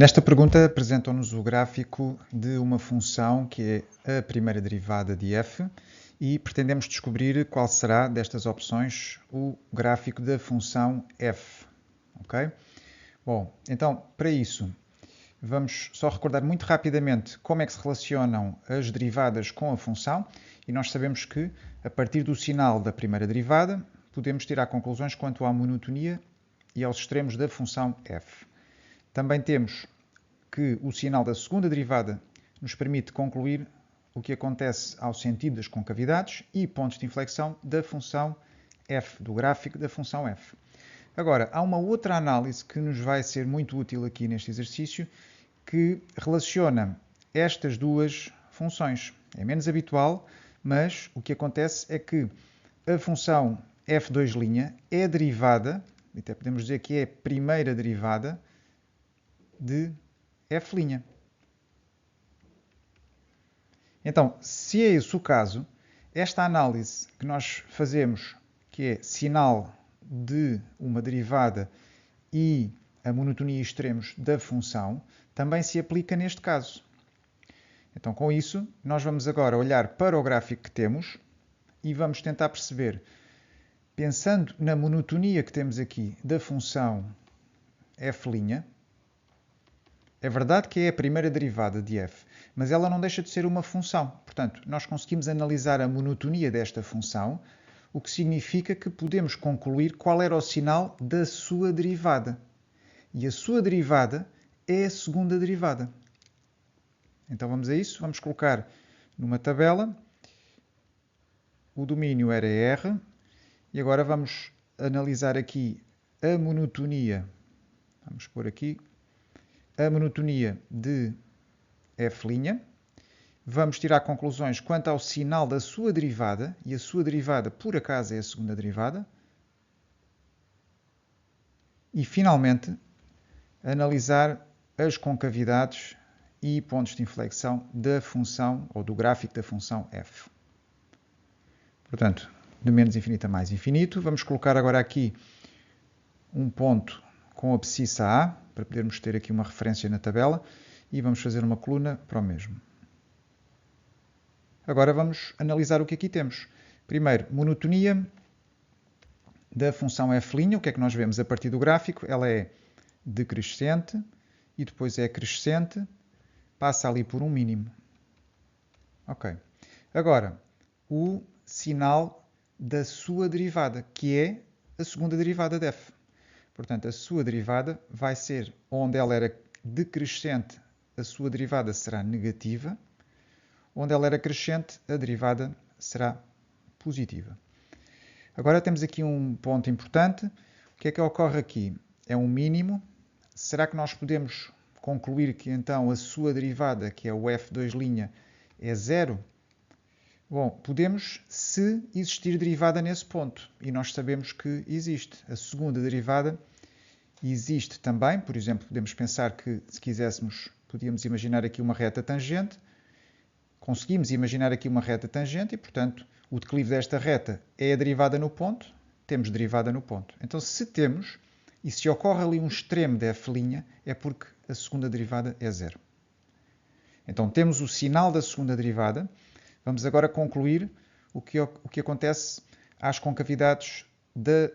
Nesta pergunta apresentam-nos o gráfico de uma função que é a primeira derivada de f e pretendemos descobrir qual será destas opções o gráfico da função f. Ok? Bom, então para isso vamos só recordar muito rapidamente como é que se relacionam as derivadas com a função e nós sabemos que a partir do sinal da primeira derivada podemos tirar conclusões quanto à monotonia e aos extremos da função f. Também temos que o sinal da segunda derivada nos permite concluir o que acontece ao sentido das concavidades e pontos de inflexão da função f, do gráfico da função f. Agora, há uma outra análise que nos vai ser muito útil aqui neste exerc'ício, que relaciona estas duas funções. É menos habitual, mas o que acontece é que a função f2' é derivada, até podemos dizer que é a primeira derivada de f'. Então, se é esse o caso, esta análise que nós fazemos, que é sinal de uma derivada e a monotonia e extremos da função, também se aplica neste caso. Então, com isso, nós vamos agora olhar para o gráfico que temos e vamos tentar perceber, pensando na monotonia que temos aqui da função f', é verdade que é a primeira derivada de f, mas ela não deixa de ser uma função. Portanto, nós conseguimos analisar a monotonia desta função, o que significa que podemos concluir qual era o sinal da sua derivada. E a sua derivada é a segunda derivada. Então vamos a isso, vamos colocar numa tabela, o domínio era R, e agora vamos analisar aqui a monotonia, vamos pôr aqui, a monotonia de f', vamos tirar conclusões quanto ao sinal da sua derivada, e a sua derivada, por acaso, é a segunda derivada, e, finalmente, analisar as concavidades e pontos de inflexão da função, ou do gráfico da função f. Portanto, de menos infinito a mais infinito, vamos colocar agora aqui um ponto com a abscissa A, para podermos ter aqui uma referência na tabela, e vamos fazer uma coluna para o mesmo. Agora vamos analisar o que aqui temos. Primeiro, monotonia da função f', o que é que nós vemos a partir do gráfico? Ela é decrescente, e depois é crescente, passa ali por um mínimo. Ok. Agora, o sinal da sua derivada, que é a segunda derivada de f. Portanto, a sua derivada vai ser, onde ela era decrescente, a sua derivada será negativa. Onde ela era crescente, a derivada será positiva. Agora temos aqui um ponto importante. O que é que ocorre aqui? É um mínimo. Será que nós podemos concluir que então a sua derivada, que é o f2', é zero? Bom, podemos se existir derivada nesse ponto. E nós sabemos que existe. A segunda derivada existe também. Por exemplo, podemos pensar que, se quiséssemos, podíamos imaginar aqui uma reta tangente. Conseguimos imaginar aqui uma reta tangente e, portanto, o declive desta reta é a derivada no ponto. Temos derivada no ponto. Então, se temos, e se ocorre ali um extremo de f', é porque a segunda derivada é zero. Então, temos o sinal da segunda derivada. Vamos agora concluir o que acontece às concavidades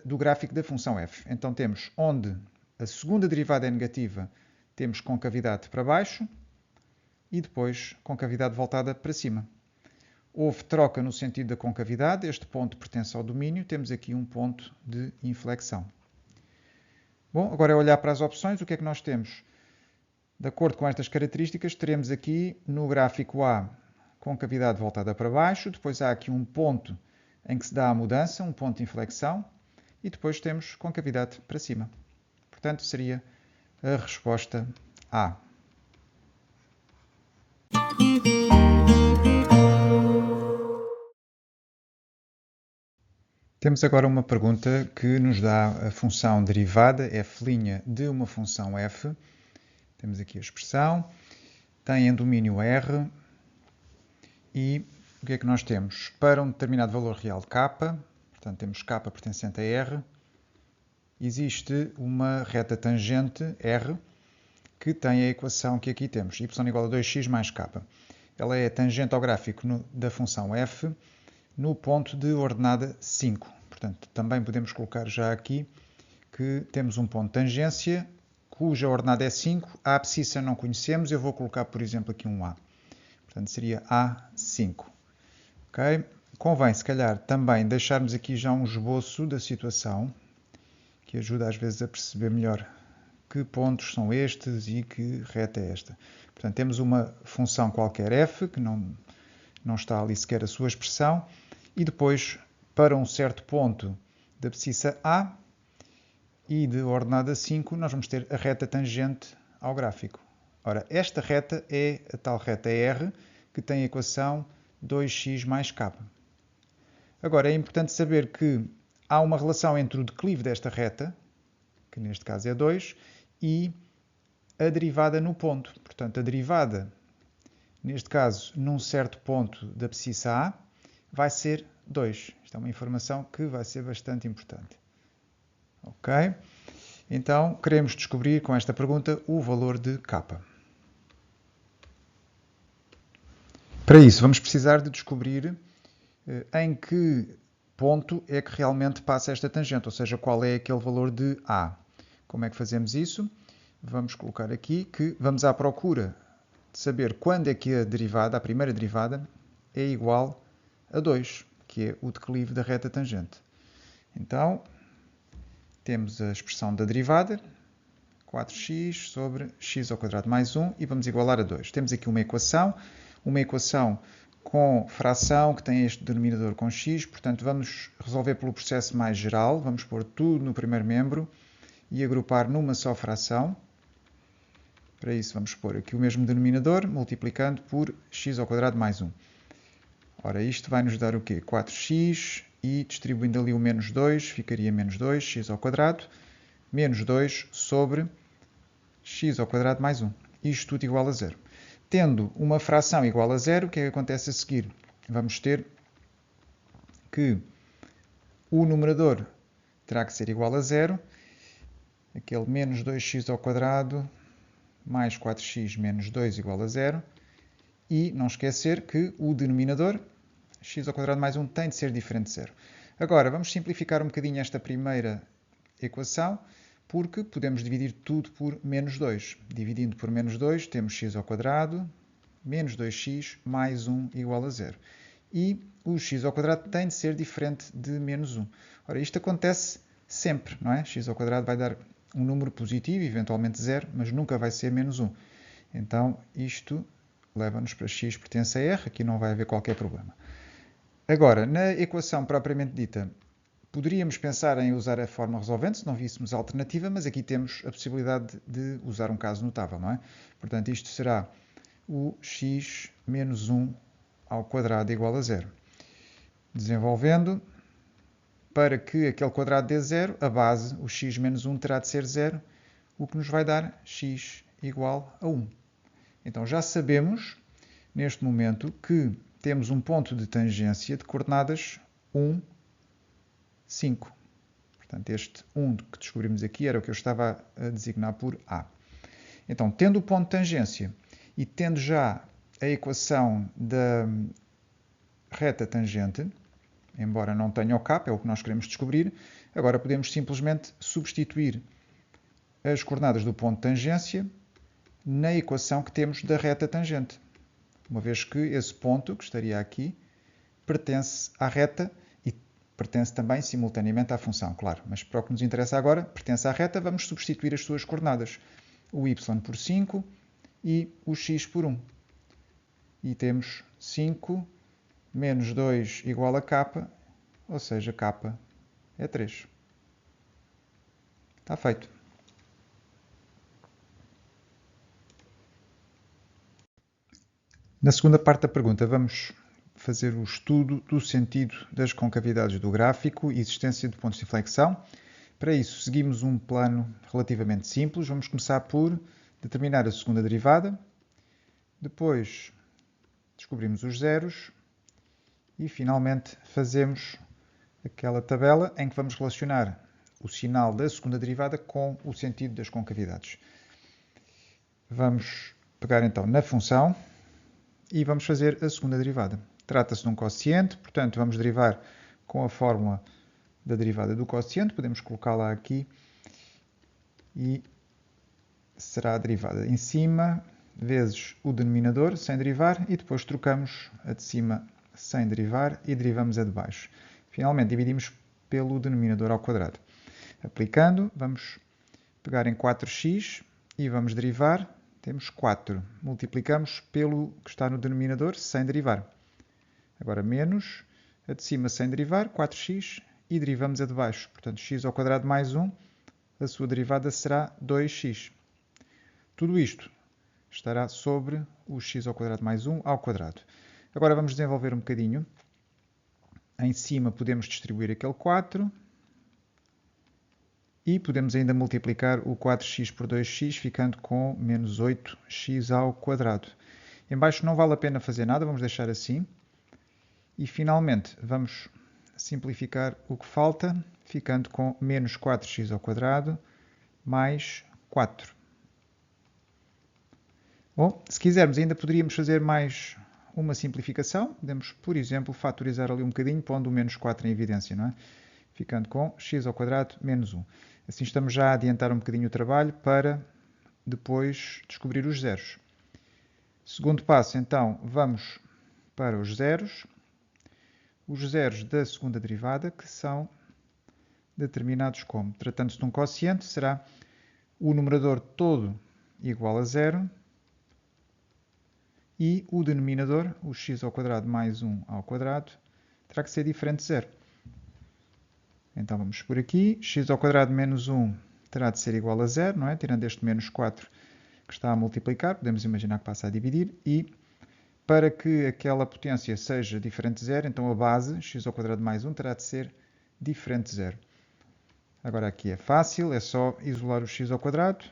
do gráfico da função f. Então, temos onde a segunda derivada é negativa, temos concavidade para baixo e depois concavidade voltada para cima. Houve troca no sentido da concavidade, este ponto pertence ao domínio, temos aqui um ponto de inflexão. Bom, agora é olhar para as opções, o que é que nós temos? De acordo com estas características, teremos aqui no gráfico A concavidade voltada para baixo, depois há aqui um ponto em que se dá a mudança, um ponto de inflexão, e depois temos concavidade para cima. Portanto, seria a resposta A. Temos agora uma pergunta que nos dá a função derivada f' de uma função f. Temos aqui a expressão, tem em domínio R, e o que é que nós temos? Para um determinado valor real de k, portanto temos k pertencente a R, existe uma reta tangente R, que tem a equação que aqui temos, y igual a 2x mais k. Ela é tangente ao gráfico da função f no ponto de ordenada 5. Portanto, também podemos colocar já aqui que temos um ponto de tangência cuja ordenada é 5. A abscissa não conhecemos, eu vou colocar, por exemplo, aqui um A. Portanto, seria A5. Okay? Convém, se calhar, também deixarmos aqui já um esboço da situação, que ajuda às vezes a perceber melhor que pontos são estes e que reta é esta. Portanto, temos uma função qualquer f, que não está ali sequer a sua expressão, e depois, para um certo ponto da abscissa A e de ordenada 5, nós vamos ter a reta tangente ao gráfico. Ora, esta reta é a tal reta R, que tem a equação 2x mais k. Agora, é importante saber que há uma relação entre o declive desta reta, que neste caso é 2, e a derivada no ponto. Portanto, a derivada, neste caso, num certo ponto da abscissa A, vai ser 2. Isto é uma informação que vai ser bastante importante. Ok? Então, queremos descobrir com esta pergunta o valor de k. Para isso, vamos precisar de descobrir em que ponto é que realmente passa esta tangente, ou seja, qual é aquele valor de A. Como é que fazemos isso? Vamos colocar aqui que vamos à procura de saber quando é que a derivada, a primeira derivada, é igual a 2, que é o declive da reta tangente. Então, temos a expressão da derivada, 4x sobre x ao quadrado mais 1, e vamos igualar a 2. Temos aqui uma equação com fração que tem este denominador com x, portanto vamos resolver pelo processo mais geral, vamos pôr tudo no primeiro membro e agrupar numa só fração. Para isso vamos pôr aqui o mesmo denominador, multiplicando por x ao quadrado mais 1. Ora, isto vai nos dar o quê? 4x, e distribuindo ali o menos 2, ficaria menos 2, x ao quadrado, menos 2 sobre x ao quadrado mais 1. Isto tudo igual a 0. Tendo uma fração igual a 0, o que é que acontece a seguir? Vamos ter que o numerador terá que ser igual a 0, aquele menos 2x ao quadrado mais 4x menos 2 igual a 0, e não esquecer que o denominador, x ao quadrado mais 1, tem de ser diferente de 0. Agora, vamos simplificar um bocadinho esta primeira equação, porque podemos dividir tudo por menos 2. Dividindo por menos 2, temos x ao quadrado, menos 2x, mais 1 igual a 0. E o x ao quadrado tem de ser diferente de menos 1. Ora, isto acontece sempre, não é? X ao quadrado vai dar um número positivo, eventualmente 0, mas nunca vai ser menos 1. Então, isto leva-nos para x pertence a r, aqui não vai haver qualquer problema. Agora, na equação propriamente dita, poderíamos pensar em usar a forma resolvente, se não víssemos a alternativa, mas aqui temos a possibilidade de usar um caso notável, não é? Portanto, isto será o x menos 1 ao quadrado igual a 0. Desenvolvendo, para que aquele quadrado dê 0, a base, o x menos 1, terá de ser 0, o que nos vai dar x igual a 1. Então, já sabemos, neste momento, que temos um ponto de tangência de coordenadas 1, 5. Portanto, este 1 que descobrimos aqui era o que eu estava a designar por A. Então, tendo o ponto de tangência e tendo já a equação da reta tangente, embora não tenha o k, é o que nós queremos descobrir, agora podemos simplesmente substituir as coordenadas do ponto de tangência na equação que temos da reta tangente. Uma vez que esse ponto, que estaria aqui, pertence à reta e pertence também simultaneamente à função, claro. Mas para o que nos interessa agora, pertence à reta, vamos substituir as suas coordenadas. O y por 5 e o x por 1. E temos 5 menos 2 igual a k, ou seja, k é 3. Está feito. Na segunda parte da pergunta, vamos fazer o estudo do sentido das concavidades do gráfico e existência de pontos de inflexão. Para isso, seguimos um plano relativamente simples. Vamos começar por determinar a segunda derivada. Depois, descobrimos os zeros. E, finalmente, fazemos aquela tabela em que vamos relacionar o sinal da segunda derivada com o sentido das concavidades. Vamos pegar então na função e vamos fazer a segunda derivada. Trata-se de um quociente, portanto vamos derivar com a fórmula da derivada do quociente. Podemos colocá-la aqui e será a derivada em cima vezes o denominador sem derivar e depois trocamos a de cima sem derivar e derivamos a de baixo. Finalmente dividimos pelo denominador ao quadrado. Aplicando, vamos pegar em 4x e vamos derivar. Temos 4. Multiplicamos pelo que está no denominador sem derivar. Agora menos a de cima sem derivar, 4x, e derivamos a de baixo. Portanto, x ao quadrado mais 1, a sua derivada será 2x. Tudo isto estará sobre o x ao quadrado mais 1 ao quadrado. Agora vamos desenvolver um bocadinho. Em cima podemos distribuir aquele 4 e podemos ainda multiplicar o 4x por 2x, ficando com menos 8x ao quadrado. Embaixo não vale a pena fazer nada, vamos deixar assim. E finalmente vamos simplificar o que falta, ficando com menos 4x ao quadrado mais 4. Bom, se quisermos ainda poderíamos fazer mais uma simplificação. Podemos, por exemplo, fatorizar ali um bocadinho, pondo o menos 4 em evidência, não é? Ficando com x ao quadrado menos 1. Assim estamos já a adiantar um bocadinho o trabalho para depois descobrir os zeros. Segundo passo, então, vamos para os zeros. Os zeros da segunda derivada, que são determinados como? Tratando-se de um quociente, será o numerador todo igual a zero e o denominador, o x ao quadrado mais 1 ao quadrado, terá que ser diferente de zero. Então vamos por aqui, x ao quadrado menos 1 terá de ser igual a zero, não é? Tirando este menos 4 que está a multiplicar, podemos imaginar que passa a dividir, e para que aquela potência seja diferente de zero, então a base, x ao quadrado mais 1, terá de ser diferente de zero. Agora aqui é fácil, é só isolar o x ao quadrado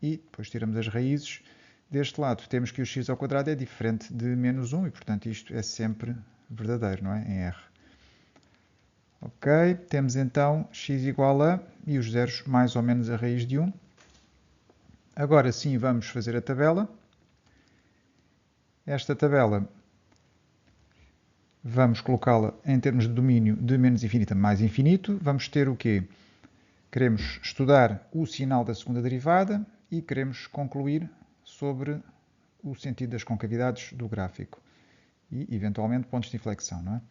e depois tiramos as raízes. Deste lado temos que o x ao quadrado é diferente de menos 1 e, portanto, isto é sempre verdadeiro, não é? Em R. Ok, temos então x igual a, e os zeros mais ou menos a raiz de 1. Agora sim vamos fazer a tabela. Esta tabela vamos colocá-la em termos de domínio de menos infinito a mais infinito. Vamos ter o quê? Queremos estudar o sinal da segunda derivada e queremos concluir sobre o sentido das concavidades do gráfico e, eventualmente, pontos de inflexão, não é?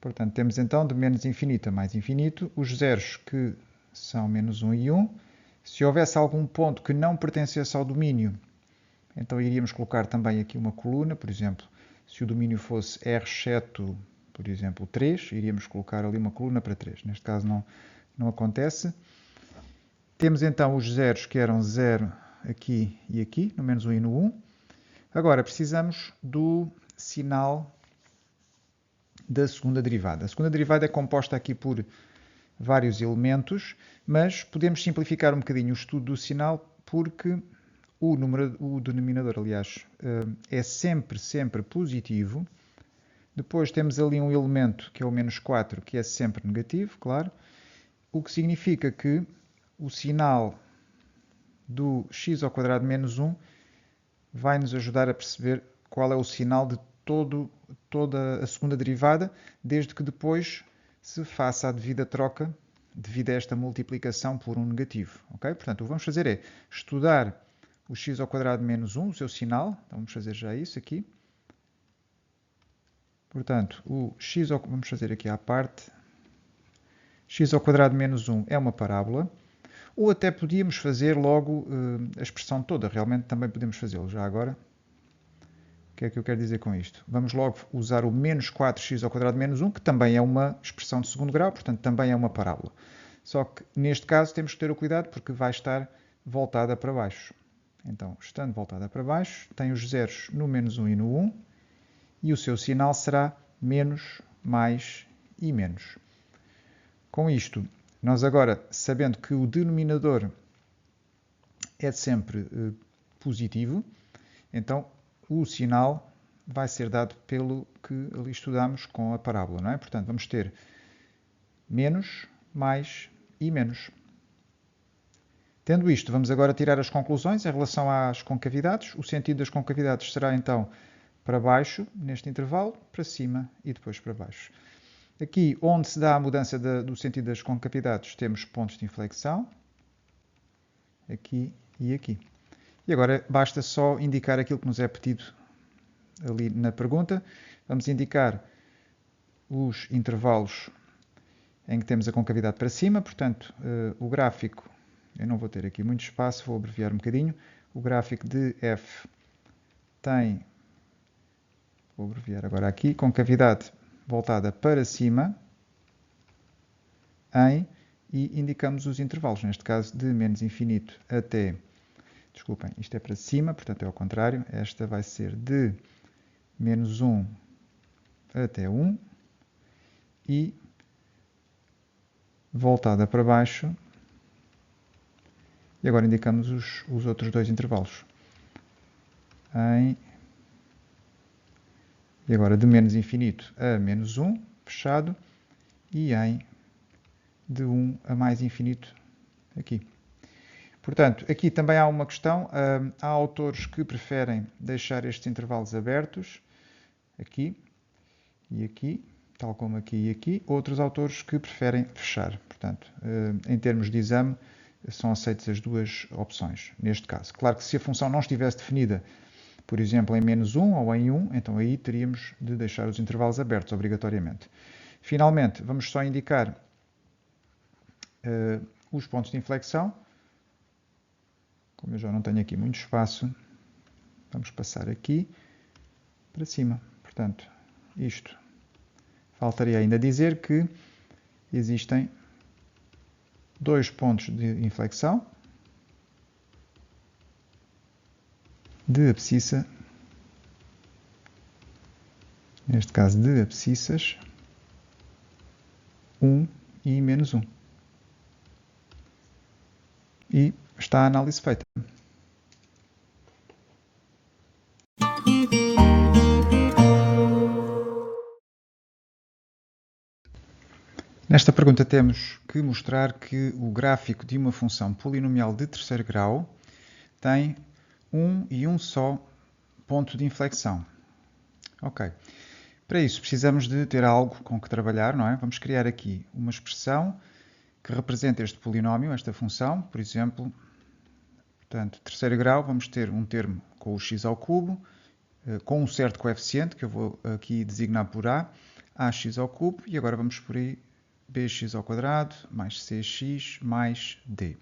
Portanto, temos então de menos infinito a mais infinito os zeros que são menos 1 e 1. Se houvesse algum ponto que não pertencesse ao domínio, então iríamos colocar também aqui uma coluna, por exemplo, se o domínio fosse R exceto, por exemplo, 3, iríamos colocar ali uma coluna para 3. Neste caso não acontece. Temos então os zeros que eram 0 aqui e aqui, no menos 1 e no 1. Agora precisamos do sinal da segunda derivada. A segunda derivada é composta aqui por vários elementos, mas podemos simplificar um bocadinho o estudo do sinal porque o denominador, aliás, é sempre positivo. Depois temos ali um elemento que é o menos 4, que é sempre negativo, claro. O que significa que o sinal do x ao quadrado menos 1 vai nos ajudar a perceber qual é o sinal de toda a segunda derivada, desde que depois se faça a devida troca devido a esta multiplicação por um negativo. Okay? Portanto, o que vamos fazer é estudar o x ao quadrado menos 1, o seu sinal. Então, vamos fazer já isso aqui. Portanto, vamos fazer aqui à parte. X ao quadrado menos 1 é uma parábola. Ou até podíamos fazer logo a expressão toda. Realmente também podemos fazê-lo já agora. O que é que eu quero dizer com isto? Vamos logo usar o menos 4x ao quadrado menos 1, que também é uma expressão de segundo grau, portanto também é uma parábola. Só que neste caso temos que ter o cuidado porque vai estar voltada para baixo. Então, estando voltada para baixo, tem os zeros no menos 1 e no 1, e o seu sinal será menos, mais e menos. Com isto, nós agora, sabendo que o denominador é sempre positivo, então o sinal vai ser dado pelo que ali estudamos com a parábola, não é? Portanto, vamos ter menos, mais e menos. Tendo isto, vamos agora tirar as conclusões em relação às concavidades. O sentido das concavidades será então para baixo, neste intervalo, para cima e depois para baixo. Aqui, onde se dá a mudança do sentido das concavidades, temos pontos de inflexão, aqui e aqui. E agora basta só indicar aquilo que nos é pedido ali na pergunta. Vamos indicar os intervalos em que temos a concavidade para cima, portanto, o gráfico, eu não vou ter aqui muito espaço, vou abreviar um bocadinho, o gráfico de F tem, vou abreviar agora aqui, concavidade voltada para cima, e indicamos os intervalos, neste caso de menos infinito até, desculpem, isto é para cima, portanto é ao contrário, esta vai ser de menos 1 até 1, e voltada para baixo, e agora indicamos os outros dois intervalos. E agora de menos infinito a menos 1, fechado, e de 1 a mais infinito, aqui. Portanto, aqui também há uma questão. Há autores que preferem deixar estes intervalos abertos, aqui e aqui, tal como aqui e aqui. Outros autores que preferem fechar. Portanto, em termos de exame, são aceitas as duas opções, neste caso. Claro que se a função não estivesse definida, por exemplo, em menos 1 ou em 1, então aí teríamos de deixar os intervalos abertos, obrigatoriamente. Finalmente, vamos só indicar os pontos de inflexão. Como eu já não tenho aqui muito espaço, vamos passar aqui para cima. Portanto, isto. Faltaria ainda dizer que existem dois pontos de inflexão de abscissa, neste caso de abscissas 1 e menos 1. E está a análise feita. Nesta pergunta temos que mostrar que o gráfico de uma função polinomial de terceiro grau tem um e um só ponto de inflexão. Ok. Para isso precisamos de ter algo com que trabalhar, não é? Vamos criar aqui uma expressão que representa este polinómio, esta função. Por exemplo, portanto, terceiro grau, vamos ter um termo com o x ao cubo, com um certo coeficiente, que eu vou aqui designar por ax ao cubo, e agora vamos por aí bx ao quadrado mais cx mais d.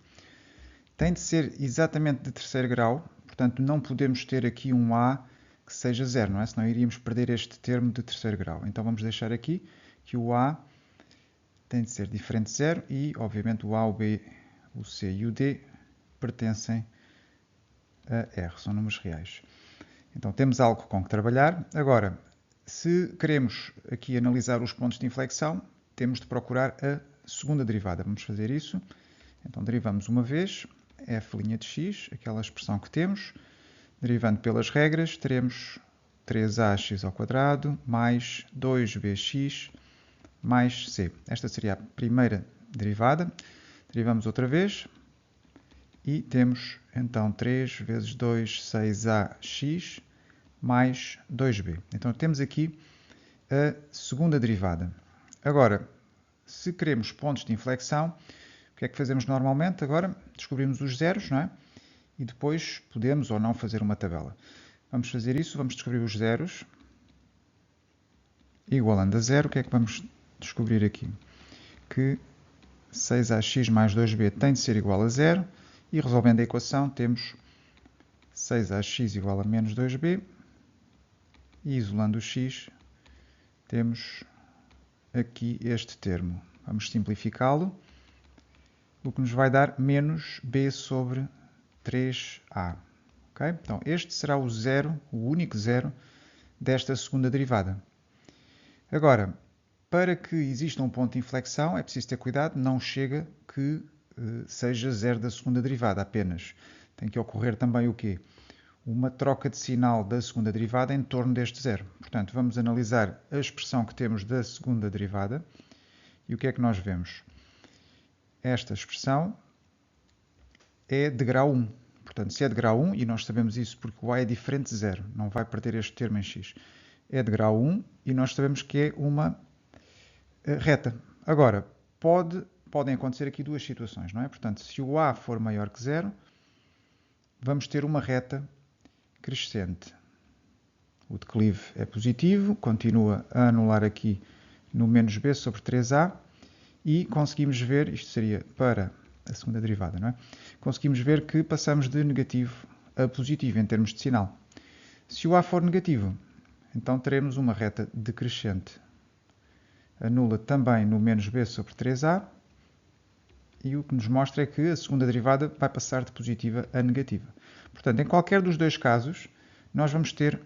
Tem de ser exatamente de terceiro grau, portanto não podemos ter aqui um a que seja zero, não é? Senão iríamos perder este termo de terceiro grau. Então vamos deixar aqui que o a tem de ser diferente de zero e, obviamente, o a, o b, o c e o d pertencem a r, são números reais. Então temos algo com que trabalhar. Agora, se queremos aqui analisar os pontos de inflexão, temos de procurar a segunda derivada. Vamos fazer isso. Então derivamos uma vez f' de x, aquela expressão que temos. Derivando pelas regras, teremos 3ax ao quadrado mais 2bx mais c. Esta seria a primeira derivada. Derivamos outra vez e temos então 3 vezes 2, 6ax mais 2b. Então temos aqui a segunda derivada. Agora, se queremos pontos de inflexão, o que é que fazemos normalmente? Agora descobrimos os zeros, não é? E depois podemos ou não fazer uma tabela. Vamos fazer isso, vamos descobrir os zeros. Igualando a zero, o que é que vamos descobrir aqui? Que 6ax mais 2b tem de ser igual a zero. E resolvendo a equação, temos 6ax igual a menos 2b. E isolando o x, temos aqui este termo. Vamos simplificá-lo. O que nos vai dar menos b sobre 3a. Okay? Então, este será o zero, o único zero, desta segunda derivada. Agora, para que exista um ponto de inflexão, é preciso ter cuidado, não chega que seja zero da segunda derivada apenas. Tem que ocorrer também o quê? Uma troca de sinal da segunda derivada em torno deste zero. Portanto, vamos analisar a expressão que temos da segunda derivada. E o que é que nós vemos? Esta expressão é de grau 1. Portanto, se é de grau 1, e nós sabemos isso porque o A é diferente de 0, não vai perder este termo em x, é de grau 1 e nós sabemos que é uma reta. Agora, podem acontecer aqui duas situações, não é? Portanto, se o A for maior que 0, vamos ter uma reta crescente. O declive é positivo, continua a anular aqui no menos b sobre 3a e conseguimos ver, isto seria para a segunda derivada, não é? Conseguimos ver que passamos de negativo a positivo em termos de sinal. Se o a for negativo, então teremos uma reta decrescente. Anula também no menos b sobre 3a e o que nos mostra é que a segunda derivada vai passar de positiva a negativa. Portanto, em qualquer dos dois casos, nós vamos ter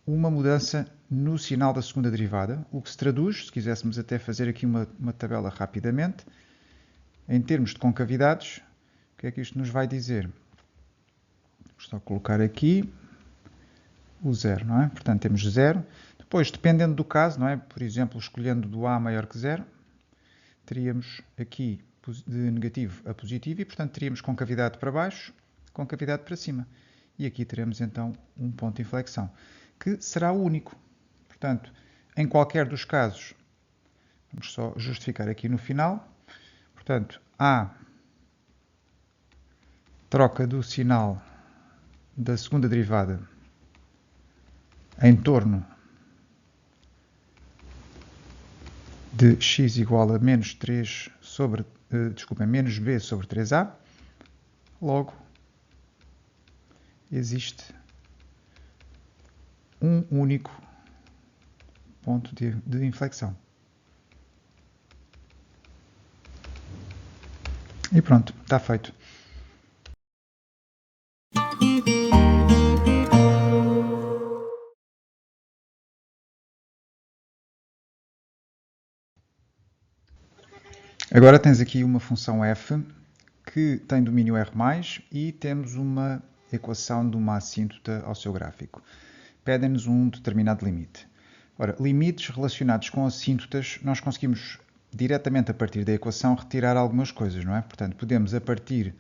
uma mudança no sinal da segunda derivada, o que se traduz, se quiséssemos até fazer aqui uma tabela rapidamente, em termos de concavidades, o que é que isto nos vai dizer? Vou só colocar aqui o 0, não é? Portanto, temos 0. Depois, dependendo do caso, não é? Por exemplo, escolhendo do A maior que 0, teríamos aqui de negativo a positivo e, portanto, teríamos concavidade para baixo, concavidade para cima. E aqui teremos, então, um ponto de inflexão, que será o único. Portanto, em qualquer dos casos, vamos só justificar aqui no final. Portanto, há troca do sinal da segunda derivada em torno de x igual a menos 3 sobre, menos b sobre 3a. Logo, existe um único ponto de inflexão. E pronto, está feito. Agora tens aqui uma função f que tem domínio R+, e temos uma equação de uma assíntota ao seu gráfico. Pedem-nos um determinado limite. Ora, limites relacionados com assíntotas, nós conseguimos diretamente a partir da equação retirar algumas coisas, não é? Portanto, podemos a partir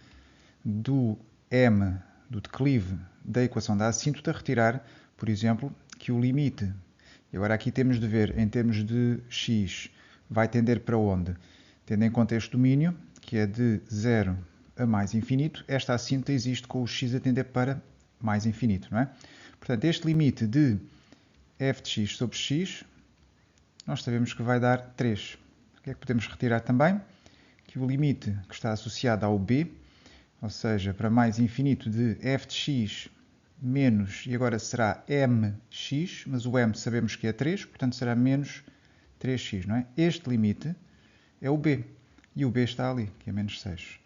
do m, do declive da equação da assíntota, retirar, por exemplo, que o limite, e agora aqui temos de ver em termos de x, vai tender para onde? Tendo em conta este domínio, que é de 0 a mais infinito, esta assíntota existe com o x a tender para mais infinito, não é? Portanto, este limite de f de x sobre x, nós sabemos que vai dar 3. O que é que podemos retirar também? Que o limite que está associado ao b, ou seja, para mais infinito de f de x menos, e agora será mx, mas o m sabemos que é 3, portanto será menos 3x, não é? Este limite é o b, e o b está ali, que é menos 6.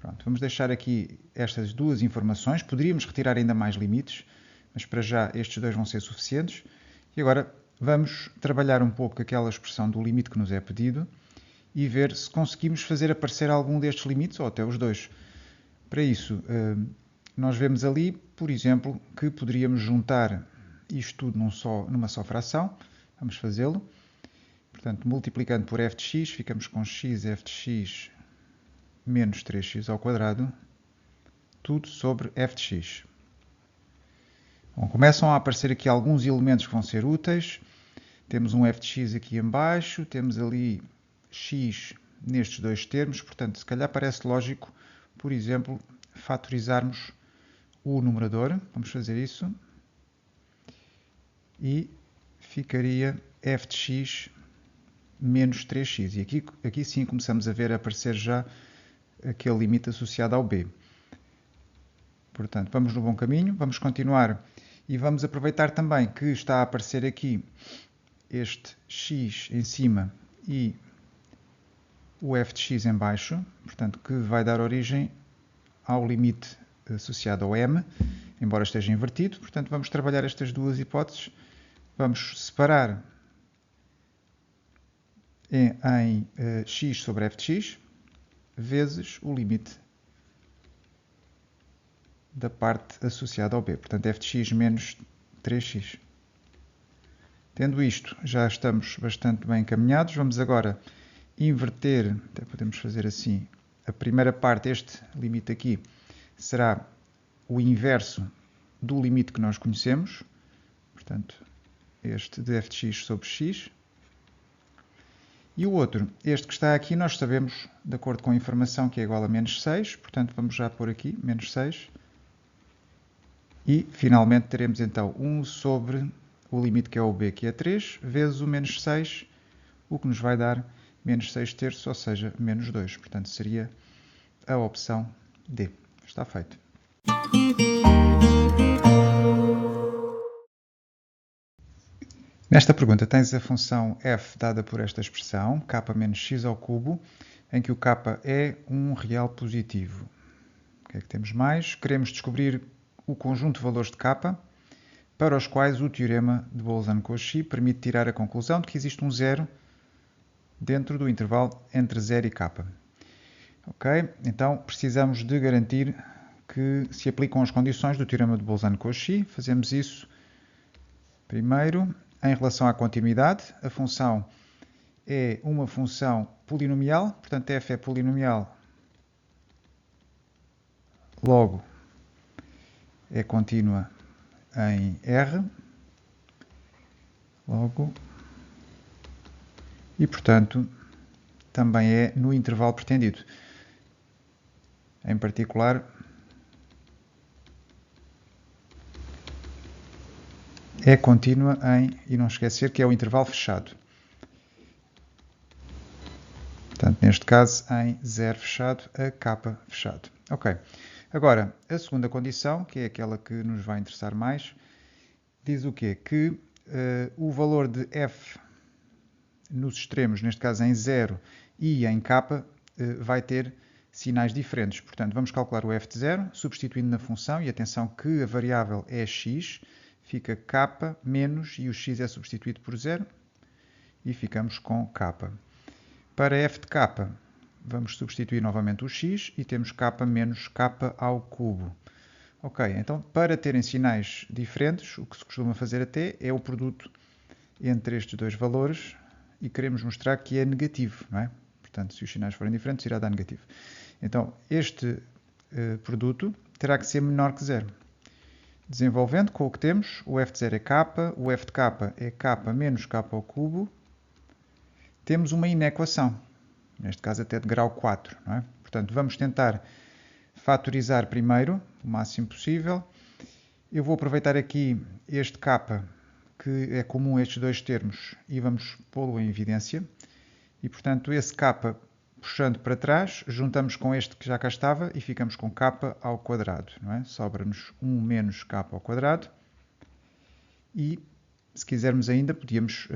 Pronto, vamos deixar aqui estas duas informações. Poderíamos retirar ainda mais limites, mas para já estes dois vão ser suficientes. E agora vamos trabalhar um pouco aquela expressão do limite que nos é pedido e ver se conseguimos fazer aparecer algum destes limites, ou até os dois. Para isso, nós vemos ali, por exemplo, que poderíamos juntar isto tudo numa só fração. Vamos fazê-lo. Portanto, multiplicando por f de x, ficamos com x f de x menos 3x ao quadrado, tudo sobre f de x. Bom, começam a aparecer aqui alguns elementos que vão ser úteis. Temos um f de x aqui em baixo, temos ali x nestes dois termos, portanto, se calhar parece lógico, por exemplo, fatorizarmos o numerador. Vamos fazer isso. E ficaria f de x menos 3x. E aqui sim começamos a ver aparecer já aquele limite associado ao b. Portanto, vamos no bom caminho, vamos continuar e vamos aproveitar também que está a aparecer aqui este x em cima e o f de x em baixo, portanto, que vai dar origem ao limite associado ao m, embora esteja invertido. Portanto, vamos trabalhar estas duas hipóteses. Vamos separar em x sobre f de x, vezes o limite da parte associada ao b. Portanto, f de x menos 3x. Tendo isto, já estamos bastante bem encaminhados. Vamos agora inverter, até podemos fazer assim, a primeira parte, este limite aqui, será o inverso do limite que nós conhecemos, portanto, este de f de x sobre x. E o outro, este que está aqui, nós sabemos, de acordo com a informação, que é igual a menos 6, portanto, vamos já pôr aqui, menos 6. E, finalmente, teremos então 1 sobre o limite que é o b, que é 3, vezes o menos 6, o que nos vai dar menos 6 terços, ou seja, menos 2. Portanto, seria a opção D. Está feito. Nesta pergunta tens a função f dada por esta expressão, k menos x ao cubo, em que o k é um real positivo. O que é que temos mais? Queremos descobrir o conjunto de valores de k, para os quais o teorema de Bolzano-Cauchy permite tirar a conclusão de que existe um zero dentro do intervalo entre 0 e k. Ok? Então, precisamos de garantir que se aplicam as condições do teorema de Bolzano-Cauchy. Fazemos isso primeiro. Em relação à continuidade, a função é uma função polinomial, portanto f é polinomial, logo é contínua em R, logo, e portanto também é no intervalo pretendido. Em particular, é contínua em, e não esquecer que é o intervalo fechado. Portanto, neste caso, em 0 fechado a k fechado. Ok. Agora, a segunda condição, que é aquela que nos vai interessar mais, diz o quê? Que o valor de f nos extremos, neste caso em 0 e em k, vai ter sinais diferentes. Portanto, vamos calcular o f de 0, substituindo na função, e atenção que a variável é x, fica k menos, e o x é substituído por 0, e ficamos com k. Para f de k, vamos substituir novamente o x, e temos k menos k ao cubo. Ok, então para terem sinais diferentes, o que se costuma fazer até é o produto entre estes dois valores, e queremos mostrar que é negativo, não é? Portanto, se os sinais forem diferentes, irá dar negativo. Então, este produto terá que ser menor que 0. Desenvolvendo com o que temos, o f de 0 é k, o f de k é k menos k ao cubo, temos uma inequação, neste caso até de grau 4. Não é? Portanto, vamos tentar fatorizar primeiro, o máximo possível. Eu vou aproveitar aqui este k, que é comum a estes dois termos, e vamos pô-lo em evidência. E, portanto, esse k, puxando para trás, juntamos com este que já cá estava e ficamos com k ao quadrado. Não é? Sobra-nos 1 menos k ao quadrado. E, se quisermos ainda, podíamos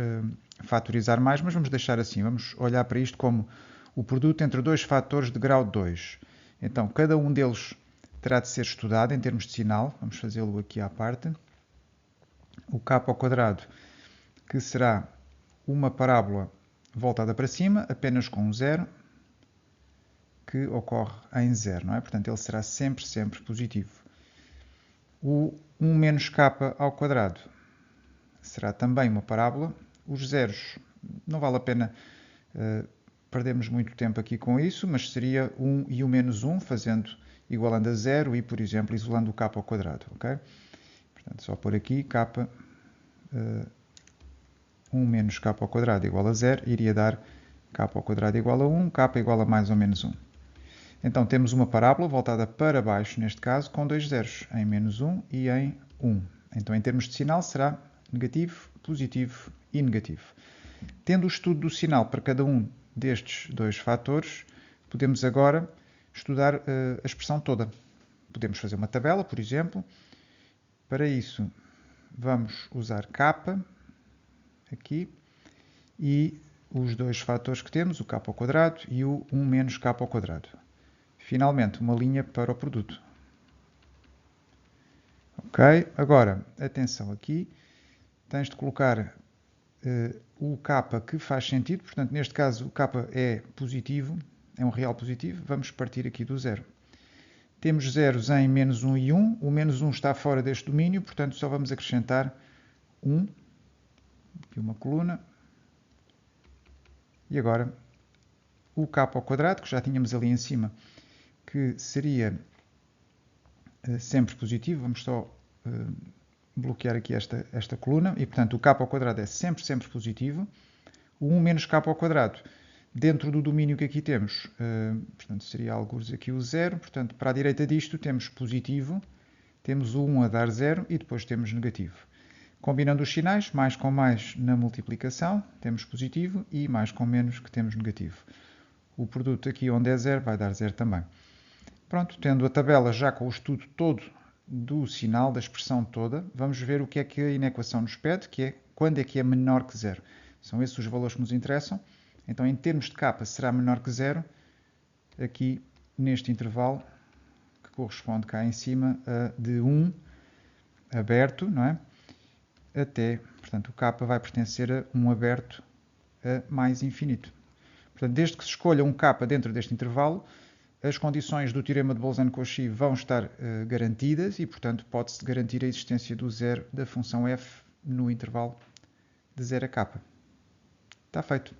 fatorizar mais, mas vamos deixar assim. Vamos olhar para isto como o produto entre dois fatores de grau 2. Então, cada um deles terá de ser estudado em termos de sinal. Vamos fazê-lo aqui à parte. O k ao quadrado, que será uma parábola voltada para cima, apenas com um zero, que ocorre em 0, não é? Portanto, ele será sempre positivo. O 1 menos k ao quadrado será também uma parábola. Os zeros, não vale a pena perdermos muito tempo aqui com isso, mas seria 1 e o menos 1, igualando a 0 e, por exemplo, isolando o k ao quadrado. Okay? Portanto, só por aqui, 1 menos k ao quadrado igual a 0, iria dar k ao quadrado igual a 1, k igual a mais ou menos 1. Então, temos uma parábola voltada para baixo, neste caso, com dois zeros, em menos 1 e em 1. Então, em termos de sinal, será negativo, positivo e negativo. Tendo o estudo do sinal para cada um destes dois fatores, podemos agora estudar a expressão toda. Podemos fazer uma tabela, por exemplo. Para isso, vamos usar k aqui e os dois fatores que temos, o k ao quadrado e o 1 menos k ao quadrado. Finalmente, uma linha para o produto. Ok? Agora, atenção aqui, tens de colocar o k que faz sentido, portanto, neste caso o k é positivo, é um real positivo, vamos partir aqui do zero. Temos zeros em menos 1 e 1, o menos 1 está fora deste domínio, portanto, só vamos acrescentar 1, aqui uma coluna, e agora o k ao quadrado, que já tínhamos ali em cima, que seria sempre positivo. Vamos só bloquear aqui esta coluna. E, portanto, o k ao quadrado é sempre positivo. O 1 menos k ao quadrado, dentro do domínio que aqui temos, portanto, seria algures aqui o 0. Portanto, para a direita disto temos positivo, temos o 1 a dar 0 e depois temos negativo. Combinando os sinais, mais com mais na multiplicação, temos positivo, e mais com menos, que temos negativo. O produto aqui onde é 0 vai dar 0 também. Pronto, tendo a tabela já com o estudo todo do sinal, da expressão toda, vamos ver o que é que a inequação nos pede, que é quando é que é menor que 0. São esses os valores que nos interessam. Então, em termos de k, será menor que 0, aqui neste intervalo, que corresponde cá em cima a de 1 aberto, não é? Até, portanto, o k vai pertencer a 1 aberto a mais infinito. Portanto, desde que se escolha um k dentro deste intervalo, as condições do teorema de Bolzano-Cauchy vão estar garantidas e, portanto, pode-se garantir a existência do zero da função f no intervalo de 0 a k. Está feito.